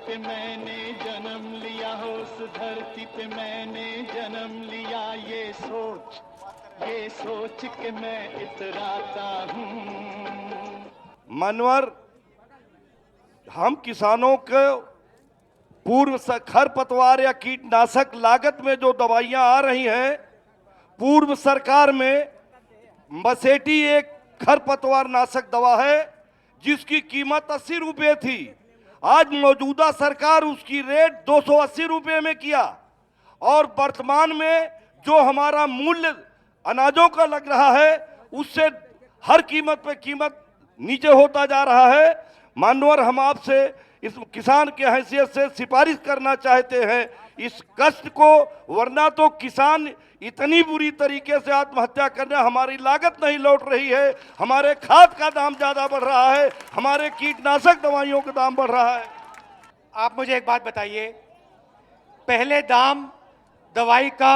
पे मैंने जन्म लिया हो, उस धरती पे मैंने जन्म लिया, ये सोच के मैं इतराता हूँ। मनवर, हम किसानों को पूर्व खरपतवार या कीटनाशक लागत में जो दवाइयां आ रही हैं, पूर्व सरकार में मसेटी एक खरपतवार नाशक दवा है जिसकी कीमत 80 रुपये थी। आज मौजूदा सरकार उसकी रेट 280 रुपये में किया और वर्तमान में जो हमारा मूल्य अनाजों का लग रहा है उससे हर कीमत पे कीमत नीचे होता जा रहा है। मानवर, हम आपसे इस किसान के हैसियत से सिफारिश करना चाहते हैं इस कष्ट को, वरना तो किसान इतनी बुरी तरीके से आत्महत्या करने, हमारी लागत नहीं लौट रही है, हमारे खाद का दाम ज्यादा बढ़ रहा है, हमारे कीटनाशक दवाइयों का दाम बढ़ रहा है। आप मुझे एक बात बताइए, पहले दाम दवाई का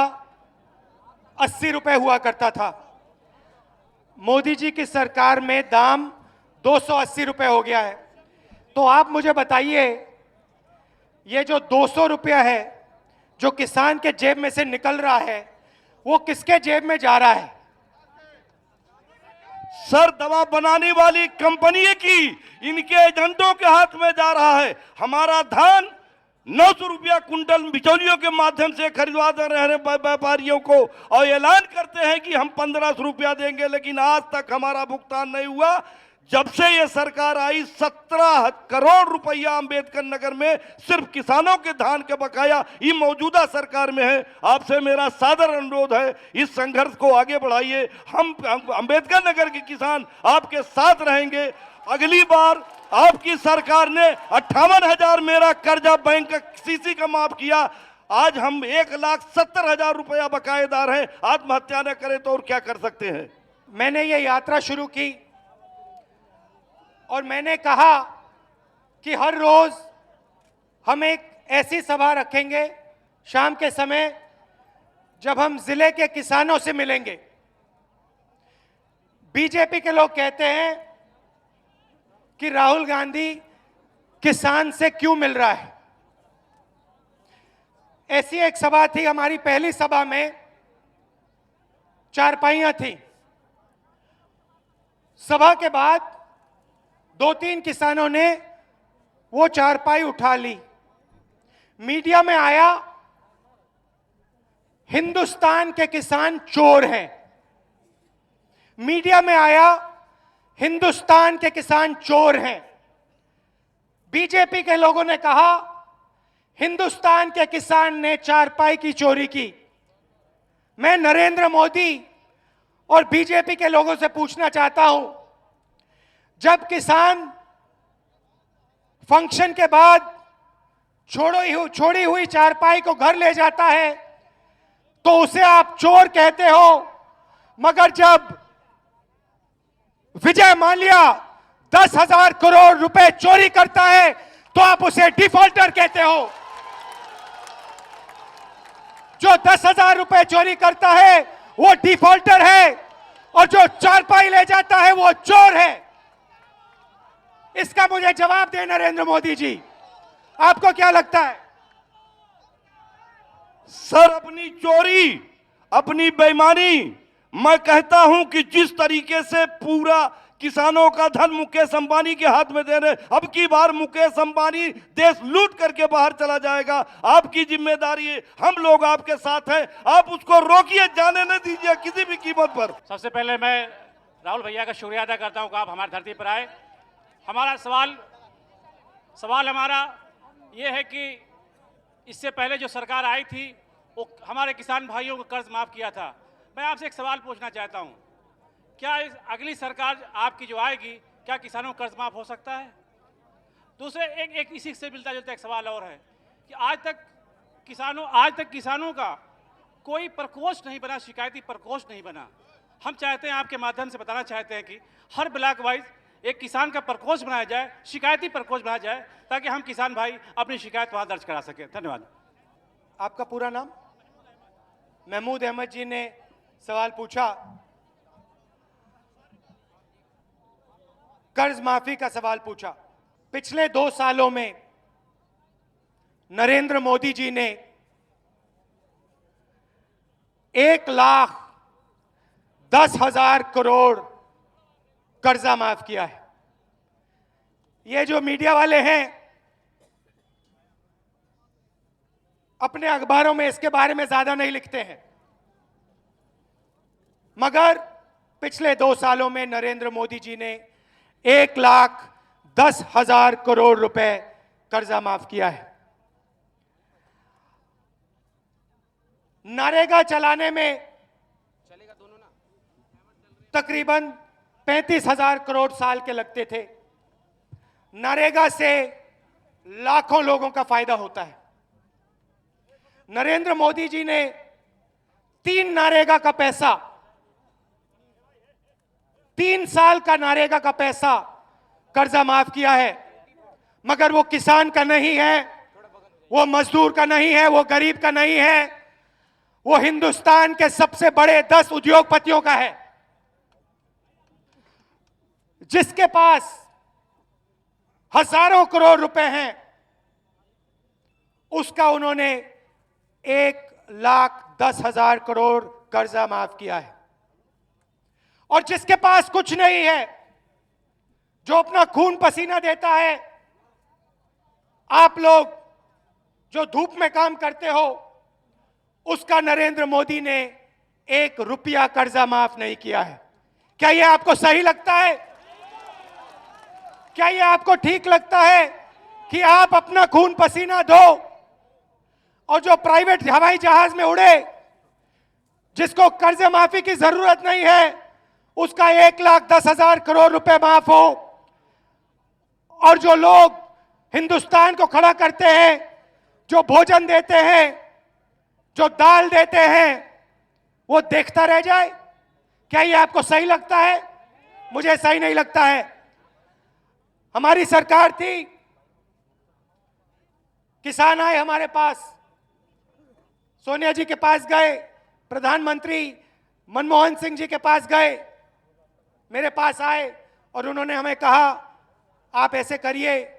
80 रुपए हुआ करता था, मोदी जी की सरकार में दाम 280 रुपए हो गया है। तो आप मुझे बताइए, ये जो 200 रुपया है जो किसान के जेब में से निकल रहा है वो किसके जेब में जा रहा है? सर, दवा बनाने वाली कंपनी की, इनके एजेंटों के हाथ में जा रहा है। हमारा धान 900 रुपया कुंटल बिचौलियों के माध्यम से खरीदवा दे रहे हैं व्यापारियों को और ऐलान करते हैं कि हम 1500 रुपया देंगे, लेकिन आज तक हमारा भुगतान नहीं हुआ। जब से ये सरकार आई 17 करोड़ रुपया अंबेडकर नगर में सिर्फ किसानों के धान के बकाया ये मौजूदा सरकार में है। आपसे मेरा सादर अनुरोध है, इस संघर्ष को आगे बढ़ाइए। हम अंबेडकर नगर के किसान आपके साथ रहेंगे। अगली बार आपकी सरकार ने 58,000 मेरा कर्जा बैंक का सीसी का माफ किया, आज हम 1,70,000 रुपया बकायेदार हैं। आत्महत्या न करें तो और क्या कर सकते हैं। मैंने ये यात्रा शुरू की और मैंने कहा कि हर रोज हम एक ऐसी सभा रखेंगे शाम के समय जब हम जिले के किसानों से मिलेंगे। बीजेपी के लोग कहते हैं कि राहुल गांधी किसान से क्यों मिल रहा है। ऐसी एक सभा थी, हमारी पहली सभा में चारपाइयां थी। सभा के बाद 2-3 किसानों ने वो चारपाई उठा ली। मीडिया में आया हिंदुस्तान के किसान चोर हैं, मीडिया में आया हिंदुस्तान के किसान चोर हैं। बीजेपी के लोगों ने कहा हिंदुस्तान के किसान ने चारपाई की चोरी की। मैं नरेंद्र मोदी और बीजेपी के लोगों से पूछना चाहता हूं, जब किसान फंक्शन के बाद छोड़ी हुई चारपाई को घर ले जाता है तो उसे आप चोर कहते हो, मगर जब विजय माल्या 10,000 करोड़ रुपए चोरी करता है तो आप उसे डिफॉल्टर कहते हो। जो 10,000 रुपए चोरी करता है वो डिफॉल्टर है और जो चारपाई ले जाता है वो चोर है। इसका मुझे जवाब दें नरेंद्र मोदी जी, आपको क्या लगता है? सर, अपनी चोरी, अपनी बेईमानी, मैं कहता हूं कि जिस तरीके से पूरा किसानों का धन मुकेश अंबानी के हाथ में दे रहे, अब की बार मुकेश अंबानी देश लूट करके बाहर चला जाएगा। आपकी जिम्मेदारी है, हम लोग आपके साथ हैं, आप उसको रोकिए, जाने न दीजिए किसी भी कीमत पर। सबसे पहले मैं राहुल भैया का शुक्रिया अदा करता हूं कि आप हमारी धरती पर आए। हमारा सवाल हमारा ये है कि इससे पहले जो सरकार आई थी वो हमारे किसान भाइयों को कर्ज माफ किया था। मैं आपसे एक सवाल पूछना चाहता हूं, क्या इस अगली सरकार आपकी जो आएगी क्या किसानों को कर्ज माफ हो सकता है? दूसरे एक इसी से मिलता जुलता एक सवाल और है कि आज तक किसानों का कोई प्रकोष्ठ नहीं बना, शिकायती प्रकोष्ठ नहीं बना। हम चाहते हैं, आपके माध्यम से बताना चाहते हैं कि हर ब्लॉक वाइज एक किसान का प्रकोष्ठ बनाया जाए, शिकायती प्रकोष्ठ बनाया जाए, ताकि हम किसान भाई अपनी शिकायत वहां दर्ज करा सकें। धन्यवाद। आपका पूरा नाम? महमूद अहमद जी ने सवाल पूछा, कर्ज माफी का सवाल पूछा। पिछले 2 सालों में नरेंद्र मोदी जी ने 1,10,000 करोड़ कर्जा माफ किया है। ये जो मीडिया वाले हैं अपने अखबारों में इसके बारे में ज्यादा नहीं लिखते हैं, मगर पिछले 2 सालों में नरेंद्र मोदी जी ने 1,10,000 करोड़ रुपए कर्जा माफ किया है। नरेगा चलाने में तकरीबन 35,000 करोड़ साल के लगते थे। नरेगा से लाखों लोगों का फायदा होता है। नरेंद्र मोदी जी ने 3 नरेगा का पैसा, 3 साल का नरेगा का पैसा कर्जा माफ किया है, मगर वो किसान का नहीं है, वो मजदूर का नहीं है, वो गरीब का नहीं है, वो हिंदुस्तान के सबसे बड़े 10 उद्योगपतियों का है, जिसके पास हजारों करोड़ रुपए हैं। उसका उन्होंने 1,10,000 करोड़ कर्जा माफ किया है। और जिसके पास कुछ नहीं है, जो अपना खून पसीना देता है, आप लोग जो धूप में काम करते हो, उसका नरेंद्र मोदी ने 1 रुपया कर्जा माफ नहीं किया है। क्या यह आपको सही लगता है? क्या यह आपको ठीक लगता है कि आप अपना खून पसीना दो और जो प्राइवेट हवाई जहाज में उड़े, जिसको कर्ज माफी की जरूरत नहीं है, उसका 1,10,000 करोड़ रुपए माफ हो, और जो लोग हिंदुस्तान को खड़ा करते हैं, जो भोजन देते हैं, जो दाल देते हैं, वो देखता रह जाए? क्या ये आपको सही लगता है? मुझे सही नहीं लगता है। हमारी सरकार थी, किसान आए हमारे पास, सोनिया जी के पास गए, प्रधानमंत्री मनमोहन सिंह जी के पास गए, मेरे पास आए और उन्होंने हमें कहा आप ऐसे करिए,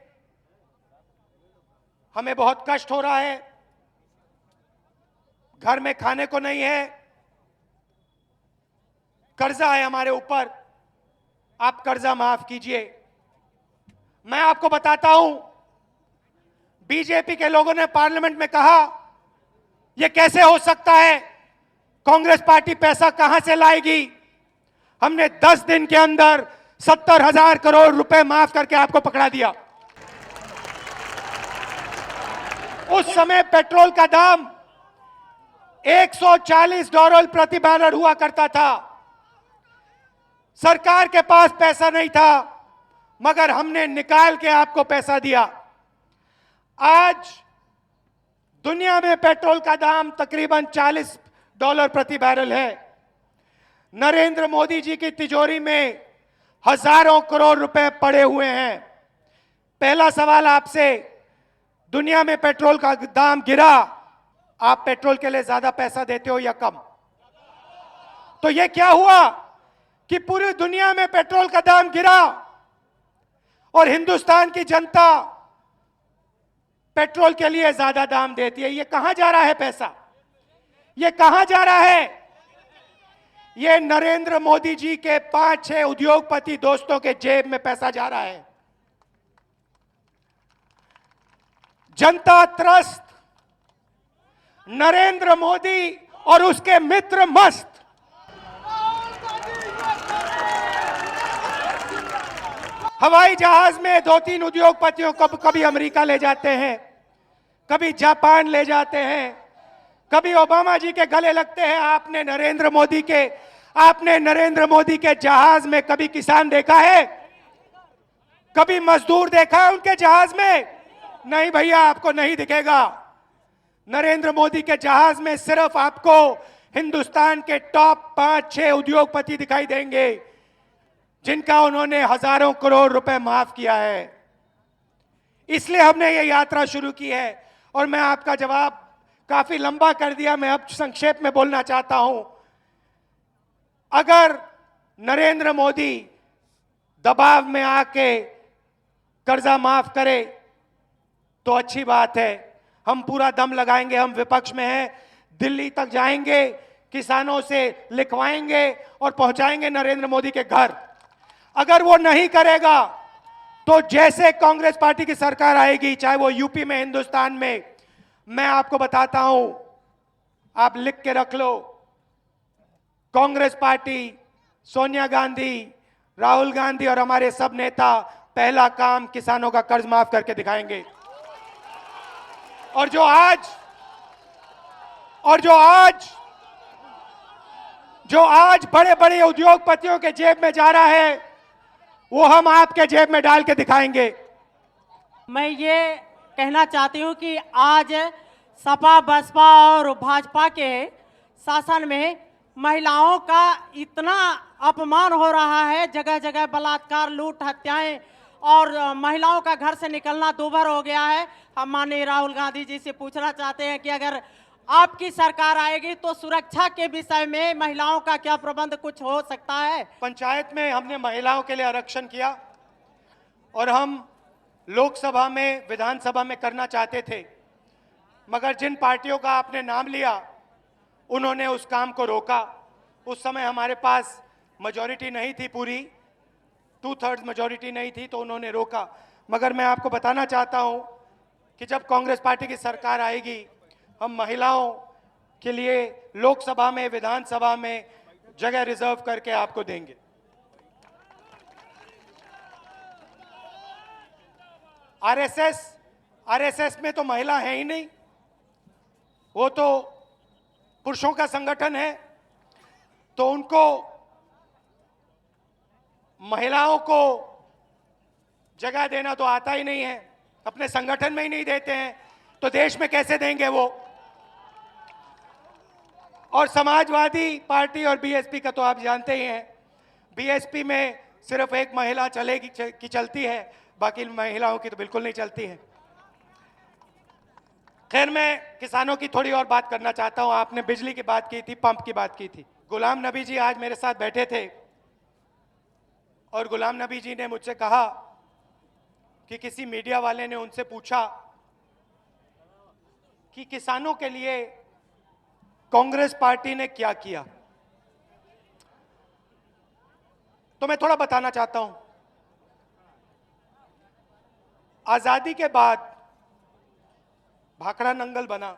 हमें बहुत कष्ट हो रहा है, घर में खाने को नहीं है, कर्जा है हमारे ऊपर, आप कर्जा माफ कीजिए। मैं आपको बताता हूं, बीजेपी के लोगों ने पार्लियामेंट में कहा यह कैसे हो सकता है, कांग्रेस पार्टी पैसा कहां से लाएगी? हमने 10 दिन के अंदर 70,000 करोड़ रुपए माफ करके आपको पकड़ा दिया। उस समय पेट्रोल का दाम $140 प्रति बैरल हुआ करता था। सरकार के पास पैसा नहीं था, मगर हमने निकाल के आपको पैसा दिया। आज दुनिया में पेट्रोल का दाम तकरीबन $40 प्रति बैरल है। नरेंद्र मोदी जी की तिजोरी में हजारों करोड़ रुपए पड़े हुए हैं। पहला सवाल आपसे, दुनिया में पेट्रोल का दाम गिरा, आप पेट्रोल के लिए ज्यादा पैसा देते हो या कम? तो यह क्या हुआ कि पूरी दुनिया में पेट्रोल का दाम गिरा और हिंदुस्तान की जनता पेट्रोल के लिए ज्यादा दाम देती है? ये कहां जा रहा है पैसा? ये कहां जा रहा है? ये नरेंद्र मोदी जी के 5-6 उद्योगपति दोस्तों के जेब में पैसा जा रहा है। जनता त्रस्त, नरेंद्र मोदी और उसके मित्र मस्त। हवाई जहाज में 2-3 उद्योगपतियों को कभी अमेरिका ले जाते हैं, कभी जापान ले जाते हैं, कभी ओबामा जी के गले लगते हैं। आपने नरेंद्र मोदी के जहाज में कभी किसान देखा है? कभी मजदूर देखा है उनके जहाज में? नहीं भैया, आपको नहीं दिखेगा। नरेंद्र मोदी के जहाज में सिर्फ आपको हिंदुस्तान के टॉप 5-6 उद्योगपति दिखाई देंगे, जिनका उन्होंने हजारों करोड़ रुपए माफ किया है। इसलिए हमने ये यात्रा शुरू की है। और मैं आपका जवाब काफी लंबा कर दिया, मैं अब संक्षेप में बोलना चाहता हूं। अगर नरेंद्र मोदी दबाव में आके कर्जा माफ करे तो अच्छी बात है, हम पूरा दम लगाएंगे, हम विपक्ष में हैं, दिल्ली तक जाएंगे, किसानों से लिखवाएंगे और पहुंचाएंगे नरेंद्र मोदी के घर। अगर वो नहीं करेगा तो जैसे कांग्रेस पार्टी की सरकार आएगी, चाहे वो यूपी में, हिंदुस्तान में, मैं आपको बताता हूं, आप लिख के रख लो, कांग्रेस पार्टी, सोनिया गांधी, राहुल गांधी और हमारे सब नेता पहला काम किसानों का कर्ज माफ करके दिखाएंगे। और जो आज बड़े बड़े उद्योगपतियों के जेब में जा रहा है, वो हम आपके जेब में डाल के दिखाएंगे। मैं ये कहना चाहती हूँ कि आज सपा, बसपा और भाजपा के शासन में महिलाओं का इतना अपमान हो रहा है, जगह जगह बलात्कार, लूट, हत्याएं, और महिलाओं का घर से निकलना दूभर हो गया है। हम माननीय राहुल गांधी जी से पूछना चाहते हैं कि अगर आपकी सरकार आएगी तो सुरक्षा के विषय में महिलाओं का क्या प्रबंध कुछ हो सकता है? पंचायत में हमने महिलाओं के लिए आरक्षण किया और हम लोकसभा में, विधानसभा में करना चाहते थे, मगर जिन पार्टियों का आपने नाम लिया उन्होंने उस काम को रोका। उस समय हमारे पास मेजॉरिटी नहीं थी, पूरी 2/3 मेजॉरिटी नहीं थी, तो उन्होंने रोका। मगर मैं आपको बताना चाहता हूं कि जब कांग्रेस पार्टी की सरकार आएगी, हम महिलाओं के लिए लोकसभा में, विधानसभा में जगह रिजर्व करके आपको देंगे। आरएसएस में तो महिला है ही नहीं, वो तो पुरुषों का संगठन है, तो उनको महिलाओं को जगह देना तो आता ही नहीं है, अपने संगठन में ही नहीं देते हैं, तो देश में कैसे देंगे वो? और समाजवादी पार्टी और बीएसपी का तो आप जानते ही हैं, बीएसपी में सिर्फ एक महिला चलेगी की चलती है, बाकी महिलाओं की तो बिल्कुल नहीं चलती है। खैर, मैं किसानों की थोड़ी और बात करना चाहता हूं। आपने बिजली की बात की थी, पंप की बात की थी। गुलाम नबी जी आज मेरे साथ बैठे थे और गुलाम नबी जी ने मुझसे कहा कि किसी मीडिया वाले ने उनसे पूछा कि किसानों के लिए कांग्रेस पार्टी ने क्या किया। तो मैं थोड़ा बताना चाहता हूं। आजादी के बाद भाखड़ा नंगल बना,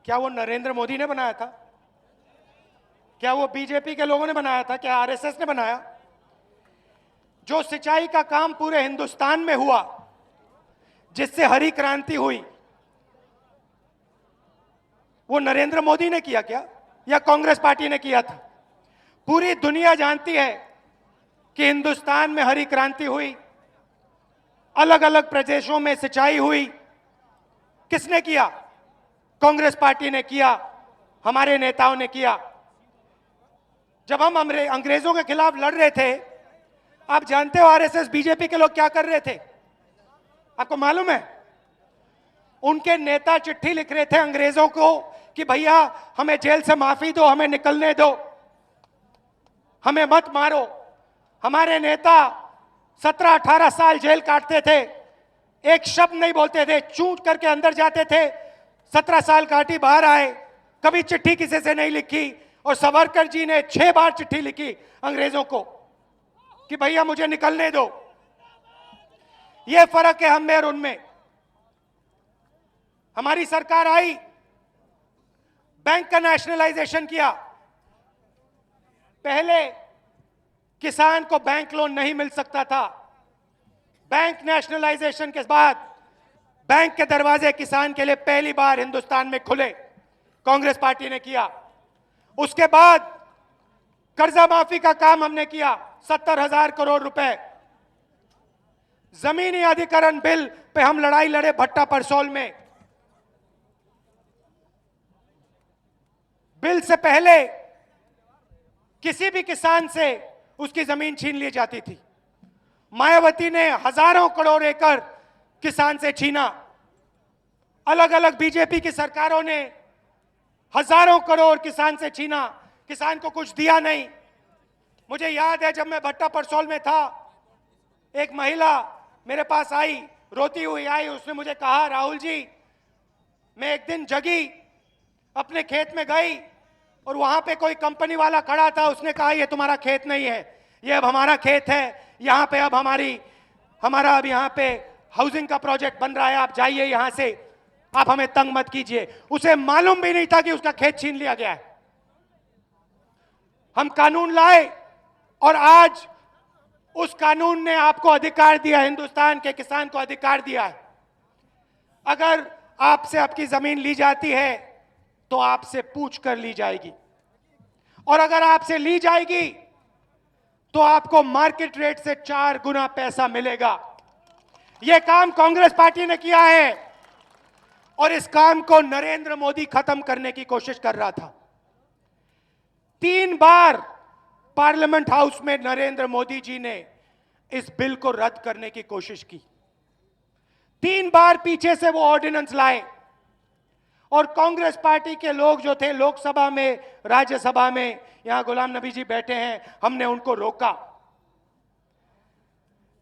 क्या वो नरेंद्र मोदी ने बनाया था? क्या वो बीजेपी के लोगों ने बनाया था? क्या आरएसएस ने बनाया? जो सिंचाई का काम पूरे हिंदुस्तान में हुआ, जिससे हरी क्रांति हुई, वो नरेंद्र मोदी ने किया क्या या कांग्रेस पार्टी ने किया था? पूरी दुनिया जानती है कि हिंदुस्तान में हरी क्रांति हुई, अलग अलग प्रदेशों में सिंचाई हुई। किसने किया? कांग्रेस पार्टी ने किया, हमारे नेताओं ने किया। जब हम अंग्रेजों के खिलाफ लड़ रहे थे, आप जानते हो आरएसएस, बीजेपी के लोग क्या कर रहे थे? आपको मालूम है? उनके नेता चिट्ठी लिख रहे थे अंग्रेजों को कि भैया हमें जेल से माफी दो, हमें निकलने दो, हमें मत मारो। हमारे नेता 17-18 साल जेल काटते थे, एक शब्द नहीं बोलते थे, चूट करके अंदर जाते थे, 17 साल काटी, बाहर आए, कभी चिट्ठी किसी से नहीं लिखी। और सावरकर जी ने 6 बार चिट्ठी लिखी अंग्रेजों को कि भैया मुझे निकलने दो। यह फर्क है हम में और उनमें। हमारी सरकार आई, बैंक का नेशनलाइजेशन किया। पहले किसान को बैंक लोन नहीं मिल सकता था। बैंक नेशनलाइजेशन के बाद बैंक के दरवाजे किसान के लिए पहली बार हिंदुस्तान में खुले, कांग्रेस पार्टी ने किया। उसके बाद कर्जा माफी का काम हमने किया, 70,000 करोड़ रुपए। जमीनी अधिग्रहण बिल पे हम लड़ाई लड़े भट्टा परसोल में। बिल से पहले किसी भी किसान से उसकी जमीन छीन ली जाती थी। मायावती ने हजारों करोड़ एकड़ किसान से छीना। अलग अलग बीजेपी की सरकारों ने हजारों करोड़ किसान से छीना, किसान को कुछ दिया नहीं। मुझे याद है जब मैं भट्टा परसोल में था, एक महिला मेरे पास आई, रोती हुई आई। उसने मुझे कहा, राहुल जी मैं एक दिन जगी, अपने खेत में गई और वहां पे कोई कंपनी वाला खड़ा था। उसने कहा ये तुम्हारा खेत नहीं है, ये अब हमारा खेत है, यहाँ पे अब हमारा अब यहाँ पे हाउसिंग का प्रोजेक्ट बन रहा है, आप जाइए यहां से, आप हमें तंग मत कीजिए। उसे मालूम भी नहीं था कि उसका खेत छीन लिया गया है। हम कानून लाए और आज उस कानून ने आपको अधिकार दिया, हिंदुस्तान के किसान को अधिकार दिया है। अगर आपसे आपकी जमीन ली जाती है तो आपसे पूछ कर ली जाएगी, और अगर आपसे ली जाएगी तो आपको मार्केट रेट से 4 गुना पैसा मिलेगा। यह काम कांग्रेस पार्टी ने किया है और इस काम को नरेंद्र मोदी खत्म करने की कोशिश कर रहा था। 3 बार पार्लियामेंट हाउस में नरेंद्र मोदी जी ने इस बिल को रद्द करने की कोशिश की। 3 बार पीछे से वो ऑर्डिनेंस लाए और कांग्रेस पार्टी के लोग जो थे लोकसभा में, राज्यसभा में, यहां गुलाम नबी जी बैठे हैं, हमने उनको रोका।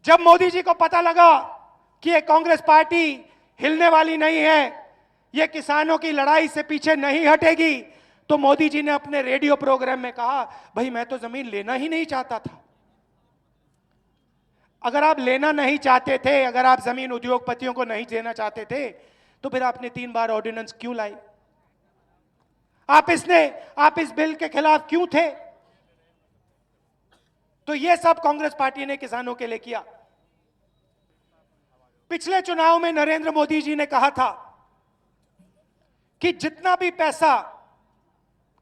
जब मोदी जी को पता लगा कि ये कांग्रेस पार्टी हिलने वाली नहीं है, ये किसानों की लड़ाई से पीछे नहीं हटेगी, तो मोदी जी ने अपने रेडियो प्रोग्राम में कहा, भाई मैं तो जमीन लेना ही नहीं चाहता था। अगर आप लेना नहीं चाहते थे, अगर आप जमीन उद्योगपतियों को नहीं देना चाहते थे, तो फिर आपने 3 बार ऑर्डिनेंस क्यों लाई? आप इस बिल के खिलाफ क्यों थे? तो यह सब कांग्रेस पार्टी ने किसानों के लिए किया। पिछले चुनाव में नरेंद्र मोदी जी ने कहा था कि जितना भी पैसा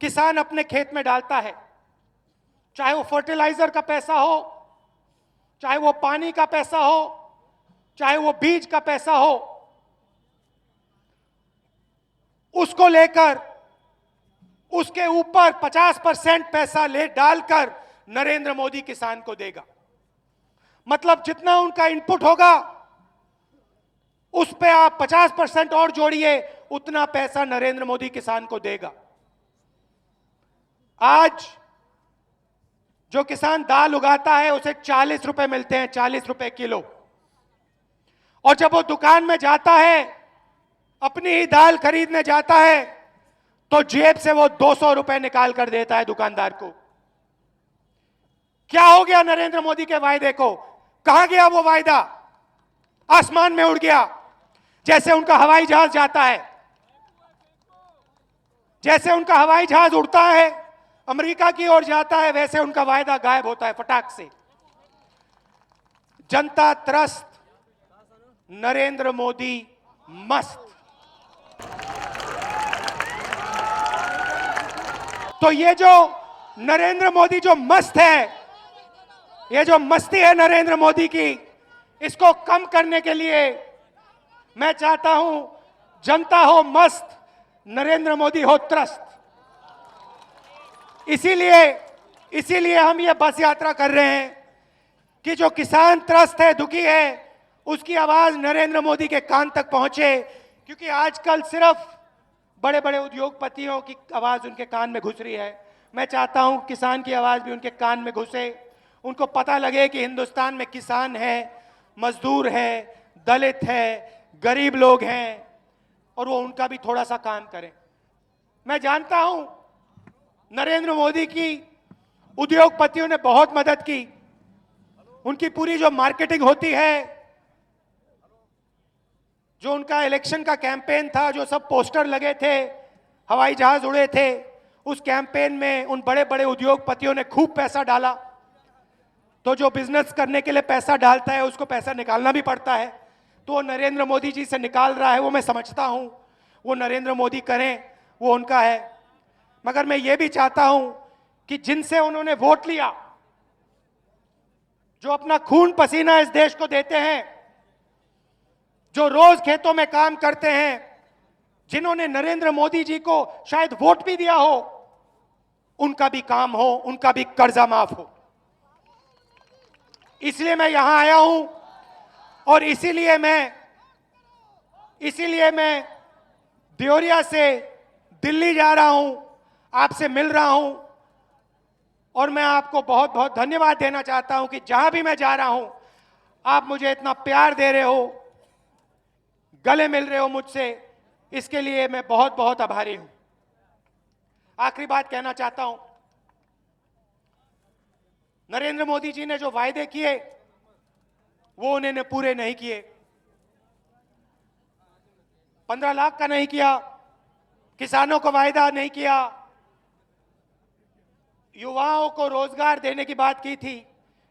किसान अपने खेत में डालता है, चाहे वो फर्टिलाइजर का पैसा हो, चाहे वो पानी का पैसा हो, चाहे वो बीज का पैसा हो, उसको लेकर उसके ऊपर 50% पैसा ले डालकर नरेंद्र मोदी किसान को देगा। मतलब जितना उनका इनपुट होगा उस पे आप 50% और जोड़िए, उतना पैसा नरेंद्र मोदी किसान को देगा। आज जो किसान दाल उगाता है उसे 40 रुपए मिलते हैं, 40 रुपए किलो, और जब वो दुकान में जाता है, अपनी ही दाल खरीदने जाता है, तो जेब से वो 200 रुपए निकाल कर देता है दुकानदार को। क्या हो गया नरेंद्र मोदी के वायदे को? कहां गया वो वायदा? आसमान में उड़ गया। जैसे उनका हवाई जहाज जाता है, जैसे उनका हवाई जहाज उड़ता है, अमेरिका की ओर जाता है, वैसे उनका वायदा गायब होता है फटाक से। जनता त्रस्त, नरेंद्र मोदी मस्त। तो ये जो नरेंद्र मोदी जो मस्त है, ये जो मस्ती है नरेंद्र मोदी की, इसको कम करने के लिए मैं चाहता हूं जनता हो मस्त, नरेंद्र मोदी हो त्रस्त। इसीलिए हम ये बस यात्रा कर रहे हैं कि जो किसान त्रस्त है, दुखी है, उसकी आवाज नरेंद्र मोदी के कान तक पहुंचे। क्योंकि आजकल सिर्फ बड़े बड़े उद्योगपतियों की आवाज उनके कान में घुस रही है। मैं चाहता हूं किसान की आवाज भी उनके कान में घुसे, उनको पता लगे कि हिंदुस्तान में किसान है, मजदूर है, दलित है, गरीब लोग हैं, और वो उनका भी थोड़ा सा काम करें। मैं जानता हूं नरेंद्र मोदी की उद्योगपतियों ने बहुत मदद की। उनकी पूरी जो मार्केटिंग होती है, जो उनका इलेक्शन का कैंपेन था, जो सब पोस्टर लगे थे, हवाई जहाज उड़े थे, उस कैंपेन में उन बड़े बड़े उद्योगपतियों ने खूब पैसा डाला। तो जो बिजनेस करने के लिए पैसा डालता है उसको पैसा निकालना भी पड़ता है, तो नरेंद्र मोदी जी से निकाल रहा है, वो मैं समझता हूं। वो नरेंद्र मोदी करें, वो उनका है। मगर मैं ये भी चाहता हूं कि जिनसे उन्होंने वोट लिया, जो अपना खून पसीना इस देश को देते हैं, जो रोज खेतों में काम करते हैं, जिन्होंने नरेंद्र मोदी जी को शायद वोट भी दिया हो, उनका भी काम हो, उनका भी कर्जा माफ हो। इसलिए मैं यहां आया हूं और इसीलिए मैं देवरिया से दिल्ली जा रहा हूं, आपसे मिल रहा हूं, और मैं आपको बहुत बहुत धन्यवाद देना चाहता हूं कि जहां भी मैं जा रहा हूं आप मुझे इतना प्यार दे रहे हो, गले मिल रहे हो मुझसे, इसके लिए मैं बहुत बहुत आभारी हूं। आखिरी बात कहना चाहता हूं, नरेंद्र मोदी जी ने जो वायदे किए वो उन्होंने पूरे नहीं किए। 15 लाख का नहीं किया, किसानों को वायदा नहीं किया, युवाओं को रोजगार देने की बात की थी,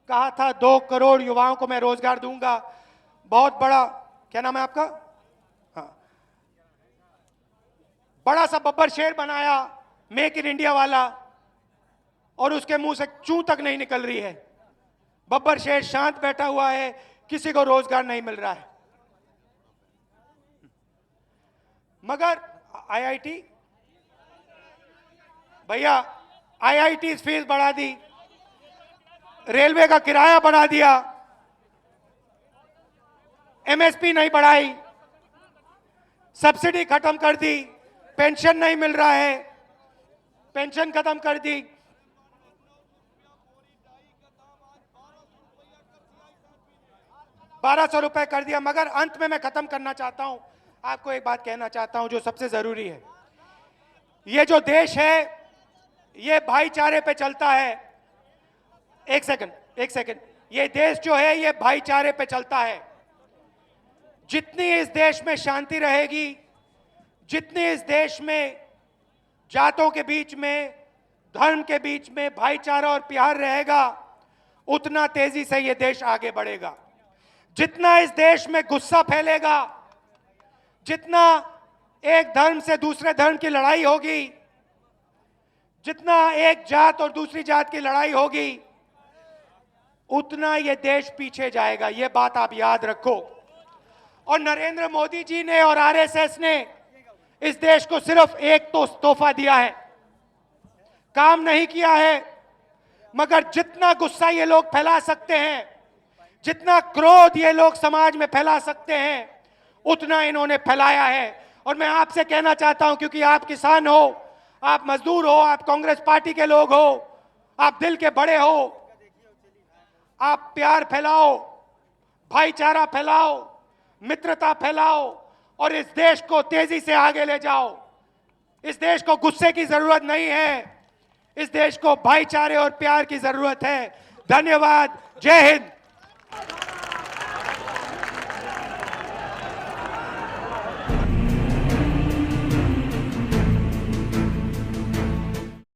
कहा था 2 करोड़ युवाओं को मैं रोजगार दूंगा। बहुत बड़ा, क्या नाम है आपका, हाँ, बड़ा सा बब्बर शेर बनाया मेक इन इंडिया वाला, और उसके मुंह से चूं तक नहीं निकल रही है। बब्बर शेर शांत बैठा हुआ है, किसी को रोजगार नहीं मिल रहा है। मगर आईआईटी, भैया आईआईटी फीस बढ़ा दी, रेलवे का किराया बढ़ा दिया, एमएसपी नहीं बढ़ाई, सब्सिडी खत्म कर दी, पेंशन नहीं मिल रहा है, पेंशन खत्म कर दी। ₹1200 कर दिया। मगर अंत में मैं खत्म करना चाहता हूं, आपको एक बात कहना चाहता हूं जो सबसे जरूरी है। ये जो देश है ये भाईचारे पे चलता है। एक सेकंड, ये देश जो है ये भाईचारे पे चलता है। जितनी इस देश में शांति रहेगी, जितनी इस देश में जातों के बीच में, धर्म के बीच में भाईचारा और प्यार रहेगा, उतना तेजी से ये देश आगे बढ़ेगा। जितना इस देश में गुस्सा फैलेगा, जितना एक धर्म से दूसरे धर्म की लड़ाई होगी, जितना एक जात और दूसरी जात की लड़ाई होगी, उतना ये देश पीछे जाएगा। ये बात आप याद रखो। और नरेंद्र मोदी जी ने और आरएसएस ने इस देश को सिर्फ एक तो तोहफा दिया है, काम नहीं किया है। मगर जितना गुस्सा ये लोग फैला सकते हैं, जितना क्रोध ये लोग समाज में फैला सकते हैं, उतना इन्होंने फैलाया है। और मैं आपसे कहना चाहता हूं, क्योंकि आप किसान हो, आप मजदूर हो, आप कांग्रेस पार्टी के लोग हो, आप दिल के बड़े हो, आप प्यार फैलाओ, भाईचारा फैलाओ, मित्रता फैलाओ और इस देश को तेजी से आगे ले जाओ। इस देश को गुस्से की जरूरत नहीं है, इस देश को भाईचारे और प्यार की जरूरत है। धन्यवाद। जय हिंद।